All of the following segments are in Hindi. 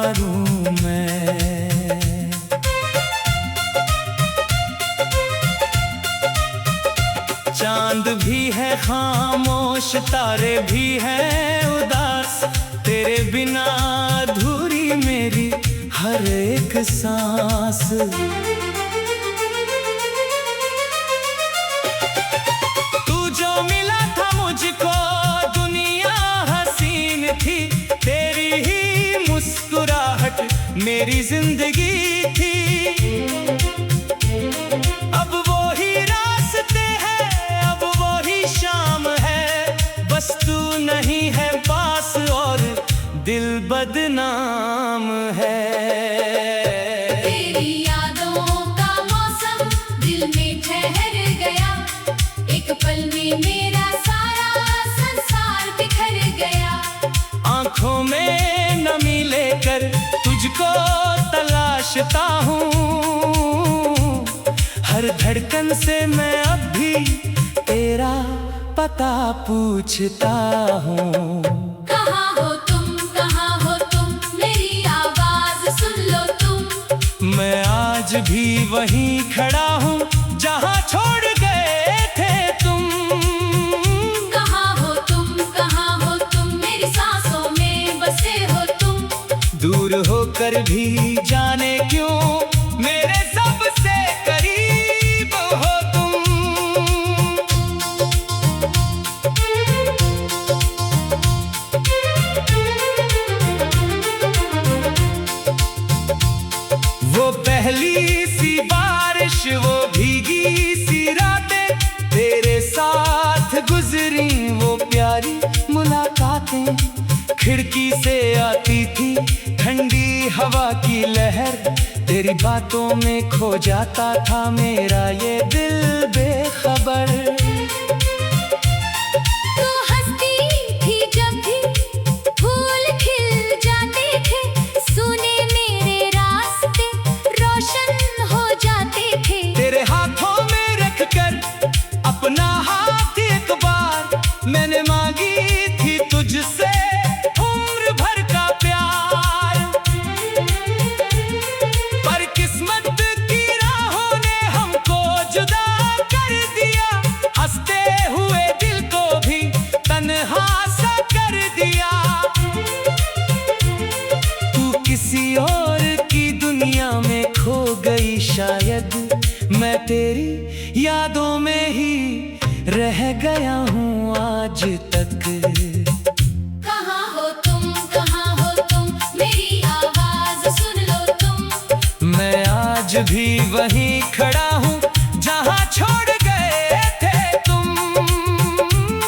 करूं मैं। चांद भी है खामोश, तारे भी हैं उदास, तेरे बिना अधूरी मेरी हर एक सांस। तू जो मिला था मुझको दुनिया हसीन थी, तेरी ही मुस्कुराहट मेरी जिंदगी थी। अब वो ही रास्ते हैं, अब वो ही शाम है, बस तू नहीं है पास और दिल बदनाम है। तेरी यादों का मौसम दिल में ठहर गया, एक पल में मेरा सारा संसार बिखर गया। आंखों में नमी लेकर तुझको तलाशता हूँ, हर धड़कन से मैं अब भी तेरा पता पूछता हूँ। कहाँ हो तुम, मेरी आवाज सुन लो तुम। मैं आज भी वहीं खड़ा हूँ जहाँ छोड़ गए थे तुम। कहाँ हो तुम, मेरी सांसों में बसे हो तुम। दूर होकर भी जाने क्यों मेरे सबसे करीब हो तुम। वो पहली सी बारिश, वो भीगी सी रातें, तेरे साथ गुजरी वो प्यारी मुलाकातें। खिड़की से आती थी ठंडी हवा की लहर, तेरी बातों में खो जाता था मेरा ये दिल बेखबर। तू हंसती थी जब भी फूल खिल जाते थे, सुने मेरे रास्ते रोशन हो जाते थे। तेरे हाथों में रखकर अपना हाथ एक बार मैंने मांगी थी तुझसे उम्र भर का प्यार। पर किस्मत की राहों ने हमको जुदा कर दिया, हंसते हुए दिल को भी तन्हा सा कर दिया। तू किसी और की दुनिया में खो गई शायद, मैं तेरी यादों में ही रह गया हूँ आज तक। कहाँ हो तुम, मेरी आवाज सुन लो तुम। मैं आज भी वहीं खड़ा हूँ जहाँ छोड़ गए थे तुम।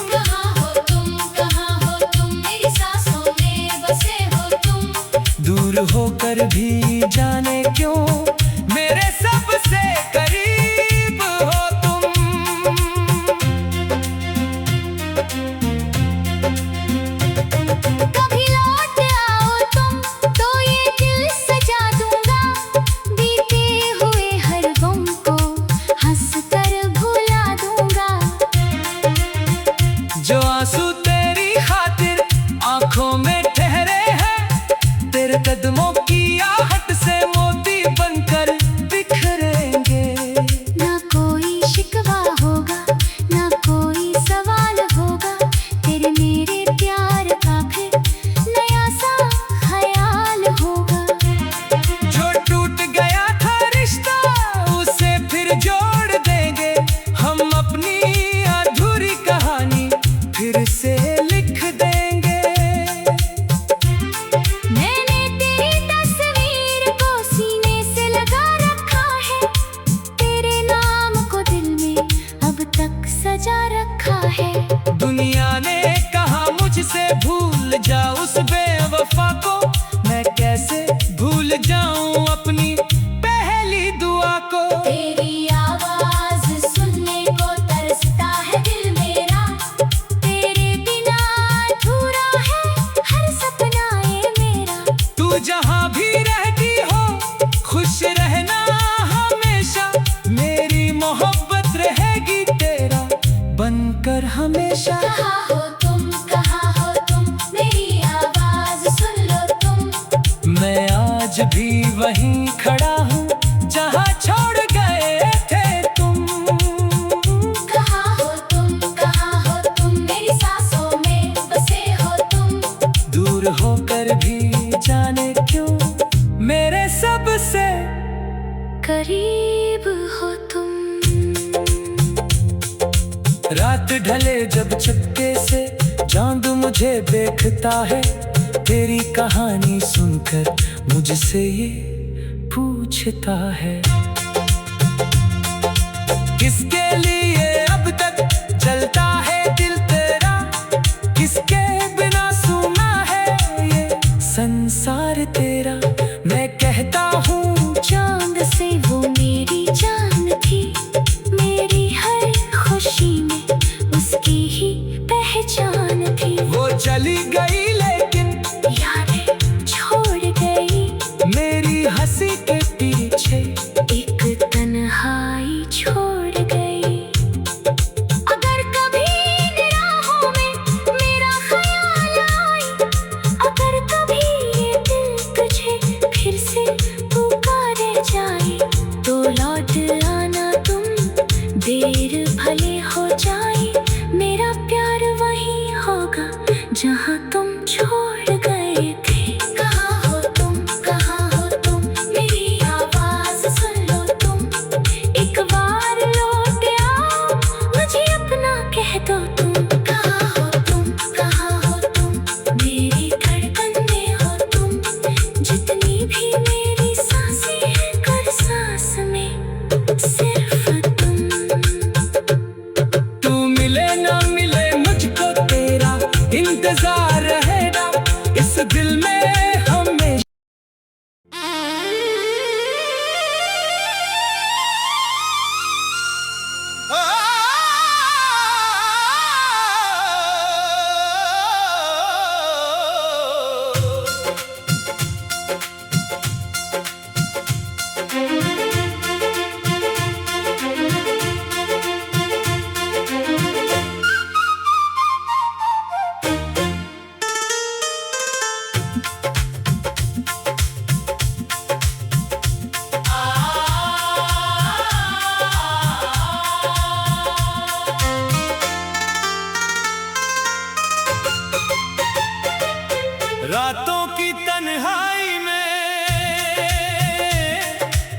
कहाँ हो तुम, मेरी सांसों में बसे हो तुम। दूर होकर भी जाने क्यों मेरे सबसे करीब हो तुम। कभी लौट आओ तुम तो ये दिल सजा दूंगा, बीते हुए हर गम को हंस कर भुला दूंगा। जो आंसू तेरी खातिर आंखों में ठहरे हैं, तेरे कदमों की आहट से मोती बनकर बिखरेंगे। आज भी वहीं खड़ा हूँ जहाँ छोड़ गए थे तुम। कहाँ हो तुम मेरी सांसों में बसे हो तुम। दूर होकर भी जाने क्यों मेरे सबसे करीब हो तुम। रात ढले जब चुपके से चांद मुझे देखता है, तेरी कहानी सुनकर मुझसे ये पूछता है, किसके लिए अब तक जलता है दिल तेरा, किसके बिना सुना है ये संसार तेरा। मैं कहता हूँ चांद से वो मेरी जान थी, मेरी हर खुशी में उसकी ही पहचान थी। वो चली गई लेकिन यादें छोड़ गई, मेरी हंसी के पीछे एक तन्हाई छोड़ गई। अगर कभी निराहों में मेरा ख्याल आए, अगर कभी ये दिल तुझे फिर से पुकारे जाए, तो लौट आना तुम, देर भले हो जाए, मेरा प्यार वही होगा जहाँ तुम छोड़ गए थे। कहाँ हो तुम मेरी आवाज सुन लो तुम, एक बार लौट आओ, मुझे अपना कह दो तुम। कहाँ हो तुम मेरी धड़कन में हो तुम, जितनी भी मेरी सांसें हैं कर सांस में सिर्फ तुम। तू मिले ना मिले मुझको तेरा इंतजार रहेगा इस दिल में हमेशा। रातों की तन्हाई में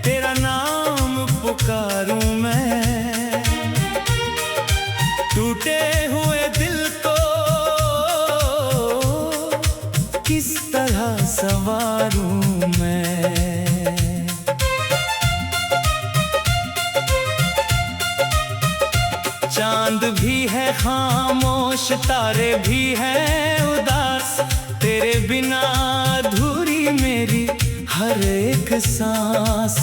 तेरा नाम पुकारूं मैं, टूटे हुए दिल को किस तरह संवारूं मैं। चांद भी है खामोश, तारे भी हैं उदास, तेरे बिना अधूरी मेरी हर एक सांस।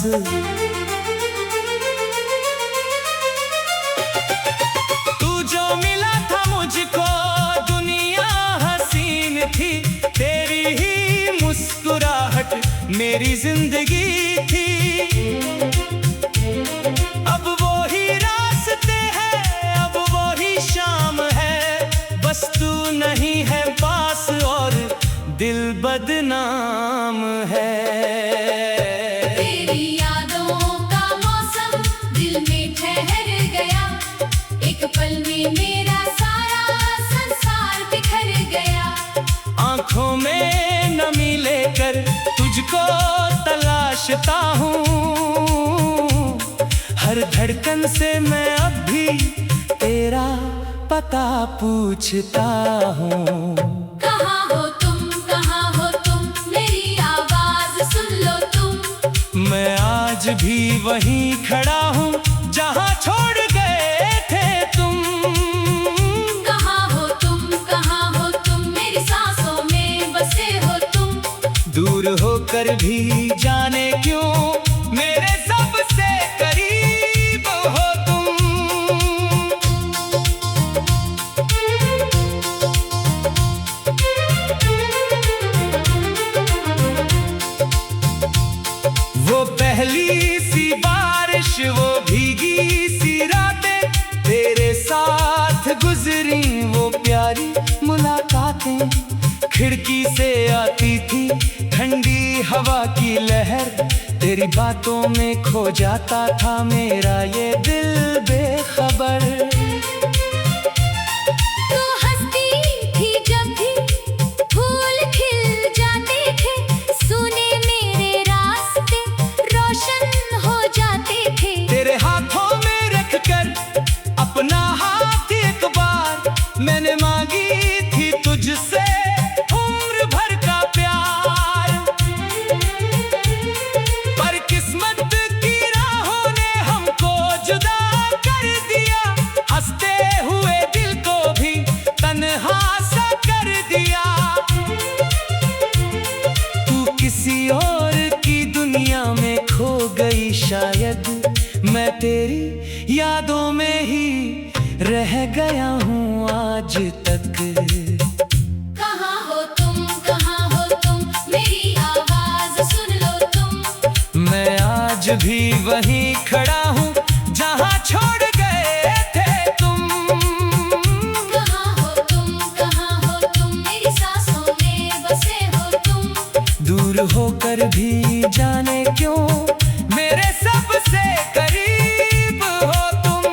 तू जो मिला था मुझको दुनिया हसीन थी, तेरी ही मुस्कुराहट मेरी जिंदगी थी। अब वो ही रास्ते हैं, अब वो ही शाम है, बस तू नहीं है पास और दिल बदनाम है। तेरी यादों का मौसम दिल में ठहर गया, एक पल में मेरा सारा संसार बिखर गया। आंखों में नमी लेकर तुझको तलाशता हूँ, हर धड़कन से मैं अब भी तेरा पता पूछता हूँ। कहाँ हो तुम मेरी आवाज सुन लो तुम। मैं आज भी वहीं खड़ा हूँ जहाँ छोड़ गए थे तुम। कहाँ हो तुम मेरी सांसों में बसे हो तुम। दूर होकर भी जाने क्यों मेरे सबसे करीब हो तुम। वो पहली सी बारिश, वो भीगी सी रातें, तेरे साथ गुजरी वो प्यारी मुलाकातें। खिड़की से आती थी ठंडी हवा की लहर, तेरी बातों में खो जाता था मेरा ये दिल बेखबर। तू हंसती थी जब भी फूल खिल जाते थे, सुने मेरे रास्ते रोशन हो जाते थे। तेरे हाथों में रखकर अपना हाथ एक बार मैंने मांगी थी तुझसे उम्र भर का प्यार। पर किस्मत की राहों ने हमको जुदा कर दिया, हंसते हुए दिल को भी तन्हा सा कर दिया। तू किसी और की दुनिया में खो गई शायद, मैं तेरी यादों में ही रह गया हूँ आज तक। कहाँ हो तुम, मेरी आवाज सुन लो तुम। मैं आज भी वहीं खड़ा हूँ जहाँ छोड़ गए थे तुम। कहाँ हो तुम, मेरी सांसों में बसे हो तुम। दूर होकर भी जाने क्यों मेरे सबसे करीब हो तुम।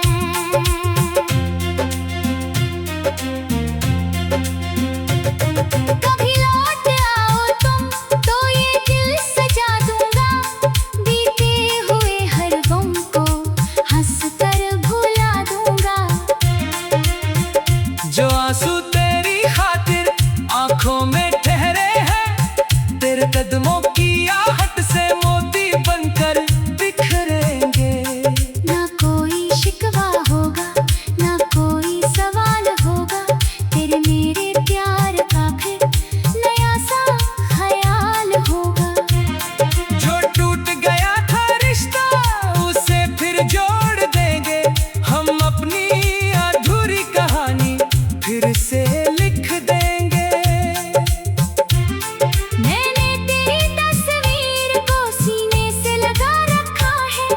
कभी लौट आओ तुम तो ये दिल सजा दूंगा, बीते हुए हर गम को हंस कर भुला दूंगा। जो आंसू तेरी खातिर आंखों में ठहरे हैं, तेरे कदमों की आहट से मोती बनकर बिखरेंगे। ना कोई शिकवा होगा, ना कोई सवाल होगा, तेरे मेरे प्यार का फिर नया सा ख्याल होगा। जो टूट गया था रिश्ता उसे फिर जोड़ देंगे, हम अपनी अधूरी कहानी फिर से लिख देंगे। मैंने तेरी तस्वीर को सीने से लगा रखा है,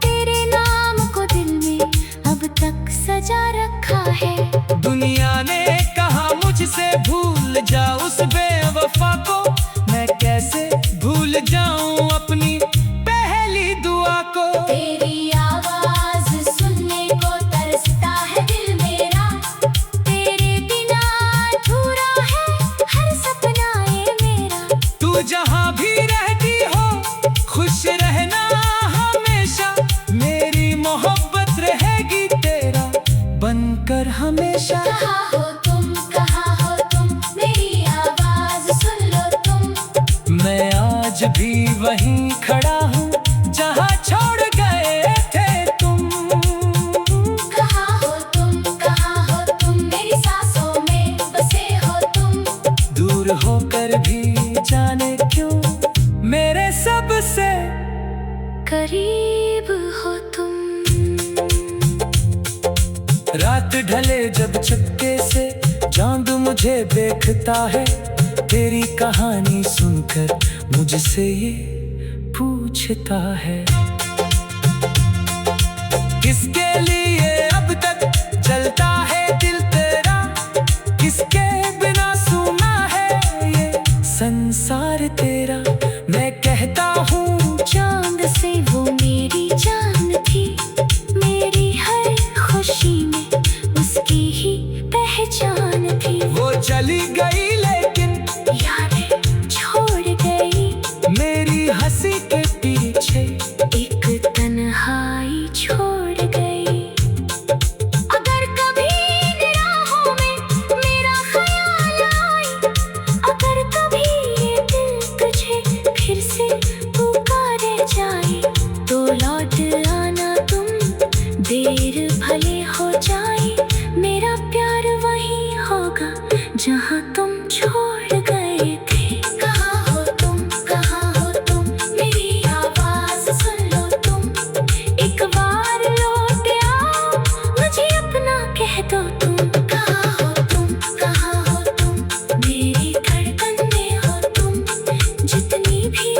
तेरे नाम को दिल में अब तक सजा रखा है। दुनिया ने कहा मुझसे भूल जा उस बेवफा को, मैं कैसे भूल जाऊं अपनी पहली दुआ को। तेरी आवाज सुनने को तरसता है दिल मेरा, तेरे बिना अधूरा है हर सपना ये मेरा। तू जहां भी रहती हो खुश रहना हमेशा, मेरी मोहब्बत रहेगी तेरा बनकर हमेशा। कहाँ हो तुम, मेरी आवाज सुन लो तुम। मैं आज भी वहीं खड़ा हूँ जहाँ छोड़ गए थे तुम। कहाँ हो तुम, मेरी सांसों में बसे हो तुम। दूर होकर भी जाने क्यों मेरे सबसे करीब हो तुम। रात ढले जब चुपके से चांद मुझे देखता है, तेरी कहानी सुनकर मुझसे ये पूछता है, किसके लिए अब तक जलता है दिल तेरा, किसके बिना सुना है ये संसार तेरा। मैं कहता हूँ चांद से वो मेरी जान थी, मेरी हर खुशी में उसकी ही पहचान थी। वो चली गई लेकिन यादें छोड़ गई, मेरी हंसी के पीछे एक तन्हाई छोड़ गई। अगर कभी इन राहों में मेरा ख्याल आए, अगर कभी ये दिल तुझे फिर से पुकारे जाए, तो लौट आना तुम, देर भले हो जाए, मेरा प्यार वही होगा जहाँ तुम छोड़ गए थे। कहाँ हो तुम, मेरी आवाज सुन लो तुम। एक बार लौट आओ, मुझे अपना कह दो तुम। कहाँ हो तुम, मेरी धड़कन में हो तुम। जितनी भी